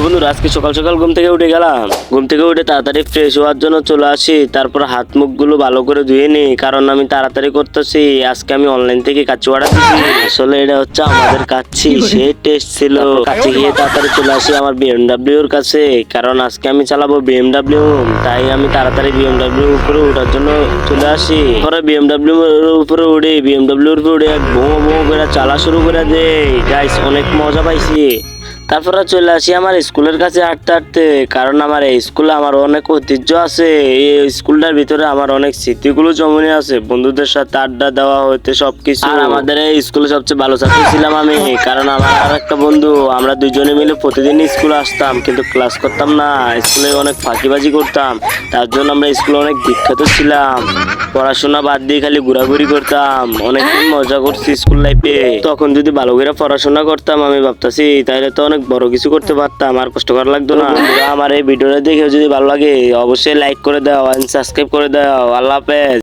বন্ধুরা আজকে সকাল সকাল ঘুম থেকে উঠে গেলাম। ঘুম থেকে উঠে তাড়াতাড়ি ফ্রেশ হওয়ার জন্য চলে আসি। তারপর হাত মুখ গুলো ভালো করে ধুয়ে নিই, কারণ আমি তাড়াতাড়ি করতেছি। আজকে আমি অনলাইন থেকে কাচ্চি অর্ডার দিচ্ছি। আসলে এটা হচ্ছে আমাদের কাচ্চি, সে টেস্ট ছিল। কাচ্চি খেয়ে তাড়াতাড়ি চলে আসি আমার বিএমডাব্লিউ এর কাছে, কারণ আজকে আমি চালাবো বিএমডাব্লিউ। তাই আমি তাড়াতাড়ি বিএমডাব্লিউ উপরে ওঠার জন্য চলে আসি। পরে বিএমডাব্লিউ এর উপরে উঠে বিএমডাব্লিউ এর উপরে উঠে ভো ভো করে চালা শুরু করে দেই। গাইস অনেক মজা পাইছি। তারপরে চলে আসি আমার স্কুলের কাছে হাঁটতে হাঁটতে, কারণ আমার এই স্কুলে আমার অনেক ঐতিহ্য আছে। এই স্কুলটার ভিতরে আমার অনেক স্মৃতিগুলো জমে আছে, বন্ধুদের সাথে আড্ডা দেওয়া হইতে সবকিছু। আর আমাদের এই স্কুলে সবচেয়ে ভালো ছাত্র ছিলাম আমি, কারণ আমার আর একটা বন্ধু, আমরা দুজনে মিলে প্রতিদিন স্কুলে আসতাম কিন্তু ক্লাস করতাম না। স্কুলে অনেক ফাঁকিবাজি করতাম, তার জন্য আমরা স্কুলে অনেক বিখ্যাত ছিলাম। পড়াশোনা বাদ দিয়ে খালি ঘোরাঘুরি করতাম, অনেক মজা করছি স্কুল লাইফে। তখন যদি ভালো করে পড়াশোনা করতাম, আমি ভাবতাছি তাহলে তো অনেক বড় কিছু করতে পারতাম, আর কষ্ট করা লাগতো না। আমার এই ভিডিওটা দেখে যদি ভালো লাগে অবশ্যই লাইক করে দাও, সাবস্ক্রাইব করে দাও। আল্লাহ হাফেজ।